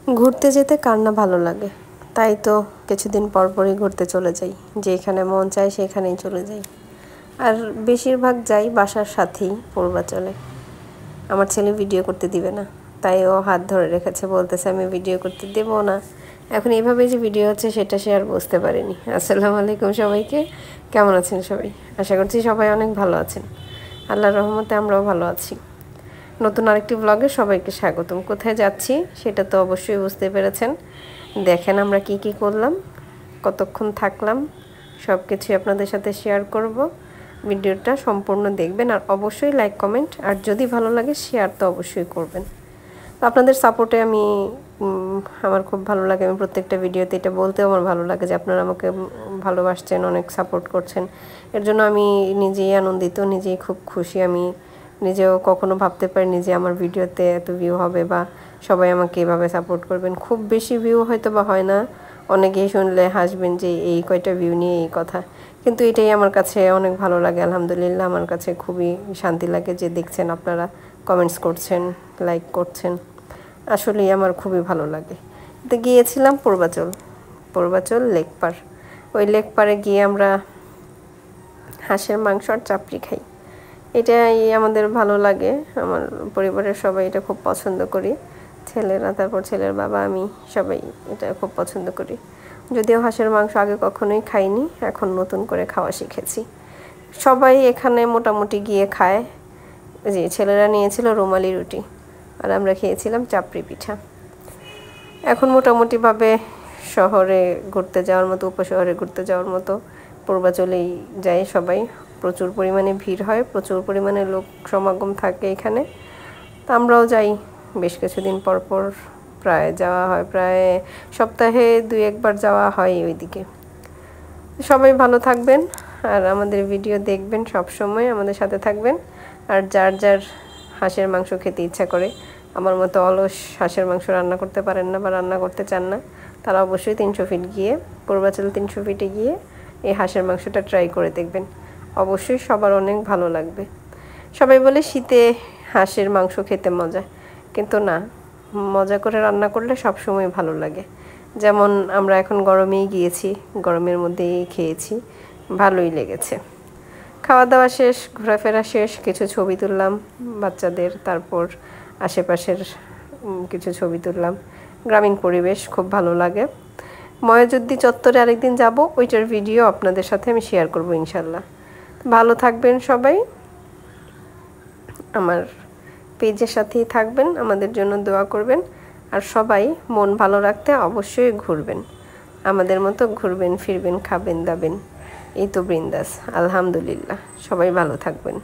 ঘুরতে যেতে কার না ভালো লাগে, তাই তো কিছুদিন পরপরই ঘুরতে চলে যাই। যেখানে মন চায় সেখানেই চলে যাই। আর বেশিরভাগ যাই বাসার সাথেই পূর্বাচলে। আমার ছেলে ভিডিও করতে দিবে না, তাই ও হাত ধরে রেখেছে, বলতেছে আমি ভিডিও করতে দেব না। এখন এইভাবে যে ভিডিও হচ্ছে সেটা সে আর বুঝতে পারেনি। আসসালামু আলাইকুম সবাইকে, কেমন আছেন সবাই? আশা করছি সবাই অনেক ভালো আছেন। আল্লাহর রহমতে আমরাও ভালো আছি। নতুন আরেকটি ব্লগে সবাইকে স্বাগতম। কোথায় যাচ্ছি সেটা তো অবশ্যই বুঝতে পেরেছেন। দেখেন আমরা কি কি করলাম, কতক্ষণ থাকলাম, সব কিছুই আপনাদের সাথে শেয়ার করব। ভিডিওটা সম্পূর্ণ দেখবেন আর অবশ্যই লাইক কমেন্ট, আর যদি ভালো লাগে শেয়ার তো অবশ্যই করবেন। তো আপনাদের সাপোর্টে আমার খুব ভালো লাগে। আমি প্রত্যেকটা ভিডিওতে এটা বলতেও আমার ভালো লাগে যে আপনারা আমাকে ভালোবাসছেন, অনেক সাপোর্ট করছেন। এর জন্য আমি নিজেই আনন্দিত, নিজেই খুব খুশি। আমি নিজেও কখনো ভাবতে পারিনি যে আমার ভিডিওতে এত ভিউ হবে বা সবাই আমাকে এভাবে সাপোর্ট করবেন। খুব বেশি ভিউ হয়তো বা হয় না, অনেকেই শুনলে হাসবেন যে এই কয়টা ভিউ নিয়ে এই কথা, কিন্তু এটাই আমার কাছে অনেক ভালো লাগে। আলহামদুলিল্লাহ, আমার কাছে খুবই শান্তি লাগে যে দেখছেন আপনারা, কমেন্টস করছেন, লাইক করছেন। আসলেই আমার খুবই ভালো লাগে। তো গিয়েছিলাম পূর্বাচল লেক পার। ওই লেক পারে গিয়ে আমরা হাঁসের মাংস আর চাপড়ি খাই। এটাই আমাদের ভালো লাগে। আমার পরিবারের সবাই এটা খুব পছন্দ করি, ছেলেরা, তারপর ছেলের বাবা, আমি সবাই এটা খুব পছন্দ করি। যদিও হাঁসের মাংস আগে কখনোই খাইনি, এখন নতুন করে খাওয়া শিখেছি। সবাই এখানে মোটামুটি গিয়ে খায়। যে ছেলেরা নিয়েছিল রুমালি রুটি আর আমরা খেয়েছিলাম চাপড়ি পিঠা। এখন মোটামুটিভাবে শহরে ঘুরতে যাওয়ার মতো, উপশহরে ঘুরতে যাওয়ার মতো পূর্বাচলেই যায় সবাই। প্রচুর পরিমাণে ভিড় হয়, প্রচুর পরিমাণে লোক সমাগম থাকে এখানে। তা আমরাও যাই বেশ কিছুদিন পর পর, প্রায় যাওয়া হয়, প্রায় সপ্তাহে 2-1 বার যাওয়া হয় ওইদিকে। সবাই ভালো থাকবেন আর আমাদের ভিডিও দেখবেন, সব সময় আমাদের সাথে থাকবেন। আর যার যার হাঁসের মাংস খেতে ইচ্ছা করে, আমার মতো অলস হাঁসের মাংস রান্না করতে পারেন না বা রান্না করতে চান না, তারা অবশ্যই 300 ফিট গিয়ে, পূর্বাচল 300 ফিটে গিয়ে এই হাঁসের মাংসটা ট্রাই করে দেখবেন। অবশ্যই সবার অনেক ভালো লাগবে। সবাই বলে শীতে হাঁসের মাংস খেতে মজা, কিন্তু না, মজা করে রান্না করলে সব সময় ভালো লাগে। যেমন আমরা এখন গরমেই গিয়েছি, গরমের মধ্যেই খেয়েছি, ভালোই লেগেছে। খাওয়া দাওয়া শেষ, ঘোরাফেরা শেষ, কিছু ছবি তুললাম বাচ্চাদের, তারপর আশেপাশের কিছু ছবি তুললাম। গ্রামীণ পরিবেশ খুব ভালো লাগে। ময়াজুদ্দি চত্বরে আরেকদিন যাব, ওইটার ভিডিও আপনাদের সাথে আমি শেয়ার করব ইনশাল্লাহ। ভালো থাকবেন সবাই, আমার পেজের সাথেই থাকবেন, আমাদের জন্য দোয়া করবেন। আর সবাই মন ভালো রাখতে অবশ্যই ঘুরবেন, আমাদের মতো ঘুরবেন ফিরবেন, খাবেন দাবেন, এই তো বৃন্দাস। আলহামদুলিল্লাহ, সবাই ভালো থাকবেন।